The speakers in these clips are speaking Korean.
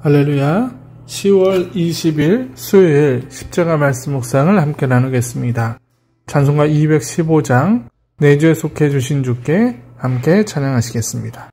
할렐루야. 10월 20일 수요일 십자가 말씀 묵상을 함께 나누겠습니다. 찬송가 215장 내 주에 속해 주신 주께 함께 찬양하시겠습니다.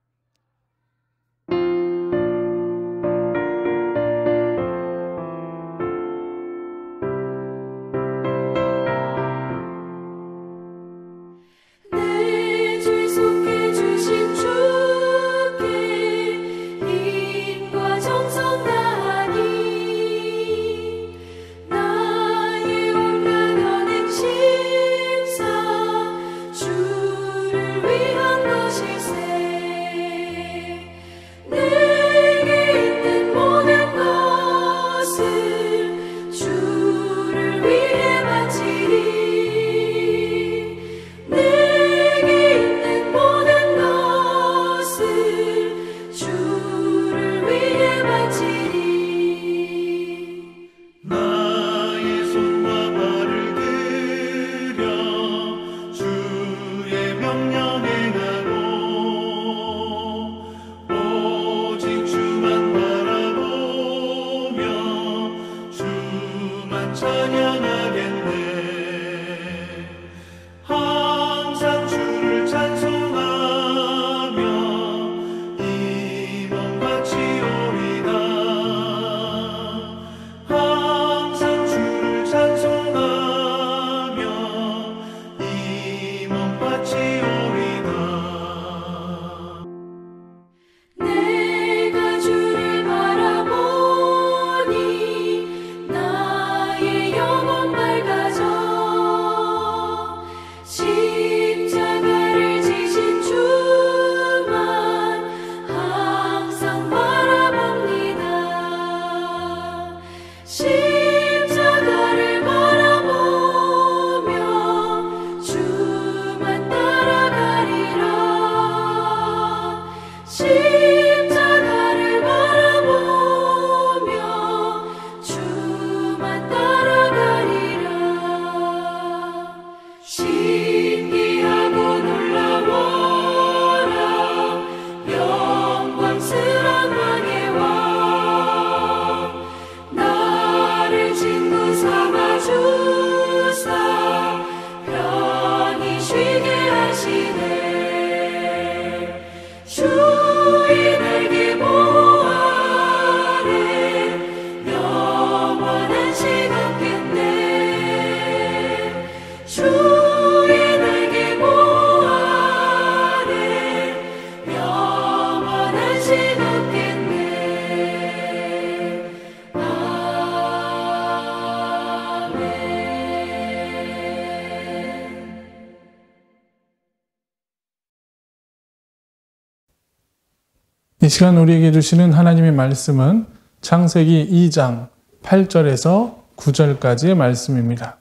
이 시간 우리에게 주시는 하나님의 말씀은 창세기 2장 8절에서 9절까지의 말씀입니다.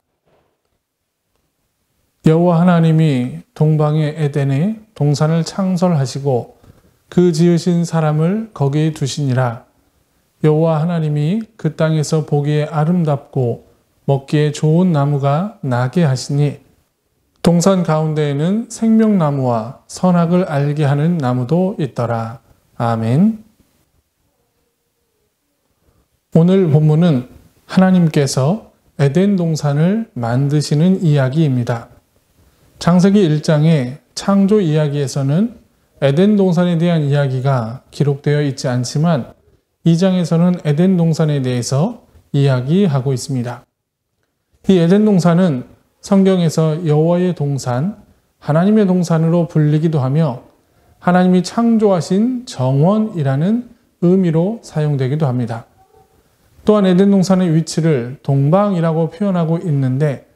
여호와 하나님이 동방의 에덴에 동산을 창설하시고 그 지으신 사람을 거기에 두시니라. 여호와 하나님이 그 땅에서 보기에 아름답고 먹기에 좋은 나무가 나게 하시니 동산 가운데에는 생명나무와 선악을 알게 하는 나무도 있더라. 아멘. 오늘 본문은 하나님께서 에덴 동산을 만드시는 이야기입니다. 창세기 1장의 창조 이야기에서는 에덴 동산에 대한 이야기가 기록되어 있지 않지만 2장에서는 에덴 동산에 대해서 이야기하고 있습니다. 이 에덴 동산은 성경에서 여호와의 동산, 하나님의 동산으로 불리기도 하며 하나님이 창조하신 정원이라는 의미로 사용되기도 합니다. 또한 에덴 동산의 위치를 동방이라고 표현하고 있는데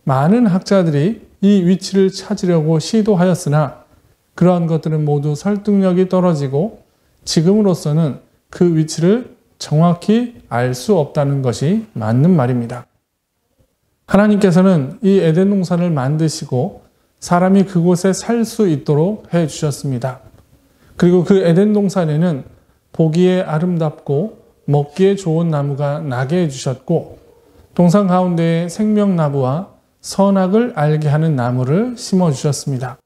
많은 학자들이 이 위치를 찾으려고 시도하였으나 그러한 것들은 모두 설득력이 떨어지고 지금으로서는 그 위치를 정확히 알 수 없다는 것이 맞는 말입니다. 하나님께서는 이 에덴 동산을 만드시고 사람이 그곳에 살 수 있도록 해주셨습니다. 그리고 그 에덴 동산에는 보기에 아름답고 먹기에 좋은 나무가 나게 해주셨고 동산 가운데에 생명나무와 선악을 알게 하는 나무를 심어주셨습니다.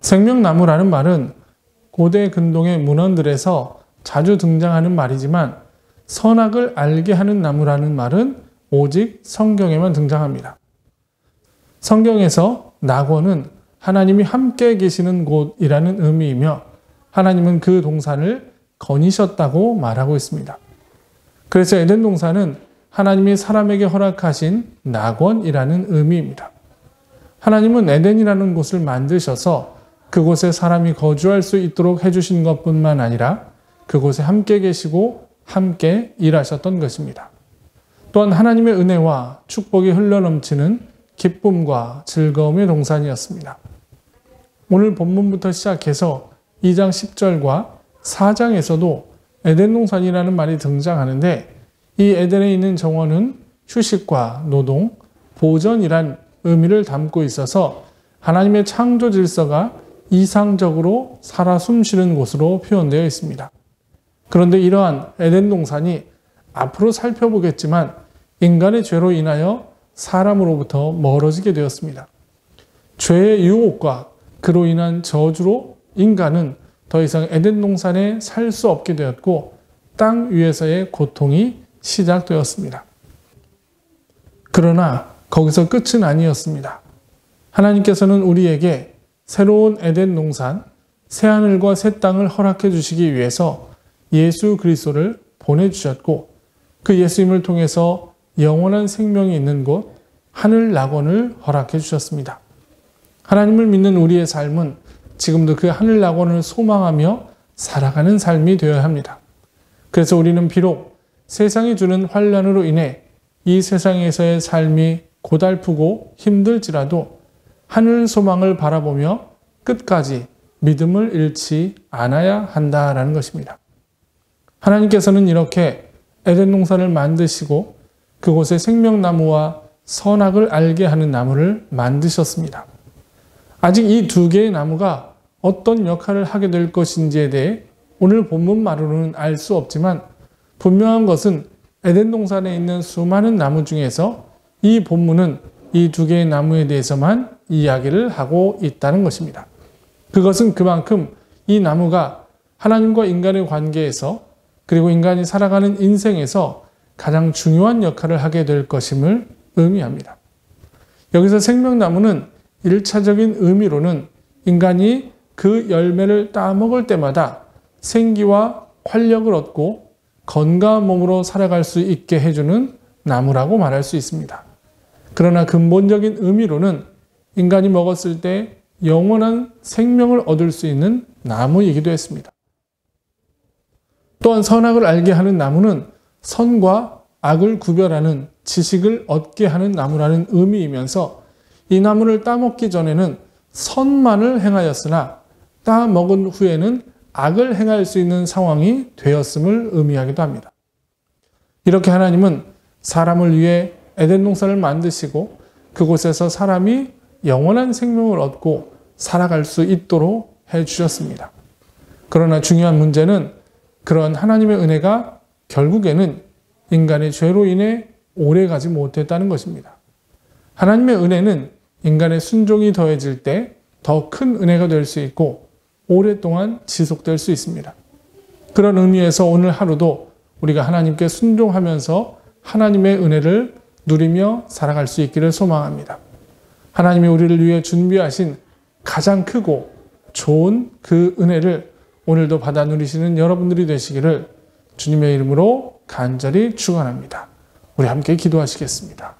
생명나무라는 말은 고대 근동의 문헌들에서 자주 등장하는 말이지만 선악을 알게 하는 나무라는 말은 오직 성경에만 등장합니다. 성경에서 낙원은 하나님이 함께 계시는 곳이라는 의미이며 하나님은 그 동산을 거니셨다고 말하고 있습니다. 그래서 에덴 동산은 하나님이 사람에게 허락하신 낙원이라는 의미입니다. 하나님은 에덴이라는 곳을 만드셔서 그곳에 사람이 거주할 수 있도록 해주신 것뿐만 아니라 그곳에 함께 계시고 함께 일하셨던 것입니다. 또한 하나님의 은혜와 축복이 흘러넘치는 기쁨과 즐거움의 동산이었습니다. 오늘 본문부터 시작해서 2장 10절과 4장에서도 에덴 동산이라는 말이 등장하는데 이 에덴에 있는 정원은 휴식과 노동, 보전이란 의미를 담고 있어서 하나님의 창조 질서가 이상적으로 살아 숨쉬는 곳으로 표현되어 있습니다. 그런데 이러한 에덴 동산이 앞으로 살펴보겠지만 인간의 죄로 인하여 사람으로부터 멀어지게 되었습니다. 죄의 유혹과 그로 인한 저주로 인간은 더 이상 에덴 동산에 살 수 없게 되었고 땅 위에서의 고통이 시작되었습니다. 그러나 거기서 끝은 아니었습니다. 하나님께서는 우리에게 새로운 에덴 동산, 새하늘과 새 땅을 허락해 주시기 위해서 예수 그리스도를 보내주셨고 그 예수님을 통해서 영원한 생명이 있는 곳 하늘 낙원을 허락해 주셨습니다. 하나님을 믿는 우리의 삶은 지금도 그 하늘 낙원을 소망하며 살아가는 삶이 되어야 합니다. 그래서 우리는 비록 세상이 주는 환난으로 인해 이 세상에서의 삶이 고달프고 힘들지라도 하늘 소망을 바라보며 끝까지 믿음을 잃지 않아야 한다라는 것입니다. 하나님께서는 이렇게 에덴 동산을 만드시고 그곳에 생명나무와 선악을 알게 하는 나무를 만드셨습니다. 아직 이 두 개의 나무가 어떤 역할을 하게 될 것인지에 대해 오늘 본문만으로는 알 수 없지만 분명한 것은 에덴 동산에 있는 수많은 나무 중에서 이 본문은 이 두 개의 나무에 대해서만 이야기를 하고 있다는 것입니다. 그것은 그만큼 이 나무가 하나님과 인간의 관계에서 그리고 인간이 살아가는 인생에서 가장 중요한 역할을 하게 될 것임을 의미합니다. 여기서 생명나무는 1차적인 의미로는 인간이 그 열매를 따먹을 때마다 생기와 활력을 얻고 건강한 몸으로 살아갈 수 있게 해주는 나무라고 말할 수 있습니다. 그러나 근본적인 의미로는 인간이 먹었을 때 영원한 생명을 얻을 수 있는 나무이기도 했습니다. 또한 선악을 알게 하는 나무는 선과 악을 구별하는 지식을 얻게 하는 나무라는 의미이면서 이 나무를 따먹기 전에는 선만을 행하였으나 따먹은 후에는 악을 행할 수 있는 상황이 되었음을 의미하기도 합니다. 이렇게 하나님은 사람을 위해 에덴 동산을 만드시고 그곳에서 사람이 영원한 생명을 얻고 살아갈 수 있도록 해주셨습니다. 그러나 중요한 문제는 그런 하나님의 은혜가 결국에는 인간의 죄로 인해 오래가지 못했다는 것입니다. 하나님의 은혜는 인간의 순종이 더해질 때 더 큰 은혜가 될 수 있고 오랫동안 지속될 수 있습니다. 그런 의미에서 오늘 하루도 우리가 하나님께 순종하면서 하나님의 은혜를 누리며 살아갈 수 있기를 소망합니다. 하나님이 우리를 위해 준비하신 가장 크고 좋은 그 은혜를 오늘도 받아 누리시는 여러분들이 되시기를 주님의 이름으로 간절히 축원합니다. 우리 함께 기도하시겠습니다.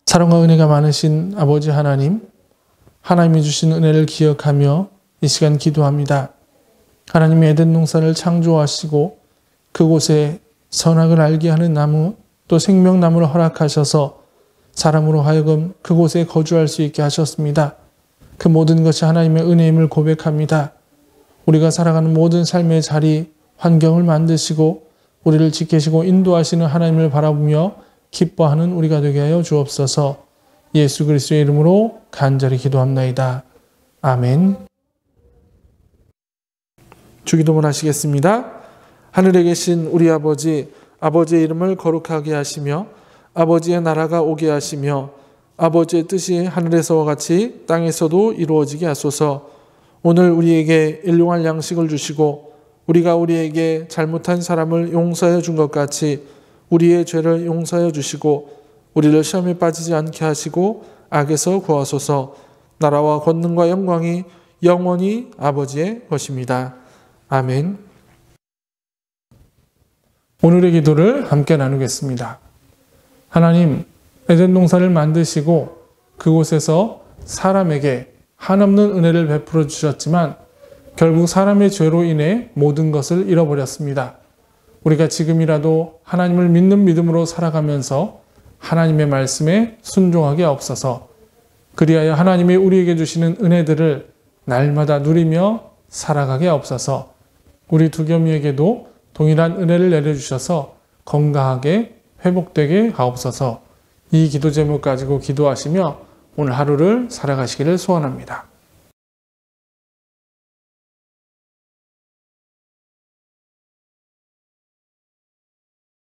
사랑과 은혜가 많으신 아버지 하나님, 하나님이 주신 은혜를 기억하며 이 시간 기도합니다. 하나님이 에덴 동산을 창조하시고 그곳에 선악을 알게 하는 나무 또 생명나무를 허락하셔서 사람으로 하여금 그곳에 거주할 수 있게 하셨습니다. 그 모든 것이 하나님의 은혜임을 고백합니다. 우리가 살아가는 모든 삶의 자리, 환경을 만드시고 우리를 지키시고 인도하시는 하나님을 바라보며 기뻐하는 우리가 되게 하여 주옵소서. 예수 그리스도의 이름으로 간절히 기도합나이다. 아멘. 주기도문 하시겠습니다. 하늘에 계신 우리 아버지, 아버지의 이름을 거룩하게 하시며 아버지의 나라가 오게 하시며 아버지의 뜻이 하늘에서와 같이 땅에서도 이루어지게 하소서. 오늘 우리에게 일용할 양식을 주시고 우리가 우리에게 잘못한 사람을 용서해 준 것 같이 우리의 죄를 용서해 주시고 우리를 시험에 빠지지 않게 하시고 악에서 구하소서. 나라와 권능과 영광이 영원히 아버지의 것입니다. 아멘. 오늘의 기도를 함께 나누겠습니다. 하나님, 에덴 동산을 만드시고 그곳에서 사람에게 한없는 은혜를 베풀어 주셨지만 결국 사람의 죄로 인해 모든 것을 잃어버렸습니다. 우리가 지금이라도 하나님을 믿는 믿음으로 살아가면서 하나님의 말씀에 순종하게 없어서 그리하여 하나님이 우리에게 주시는 은혜들을 날마다 누리며 살아가게 없어서 우리 두겸이에게도 동일한 은혜를 내려주셔서 건강하게 회복되게 하옵소서. 이 기도 제목 가지고 기도하시며 오늘 하루를 살아가시기를 소원합니다.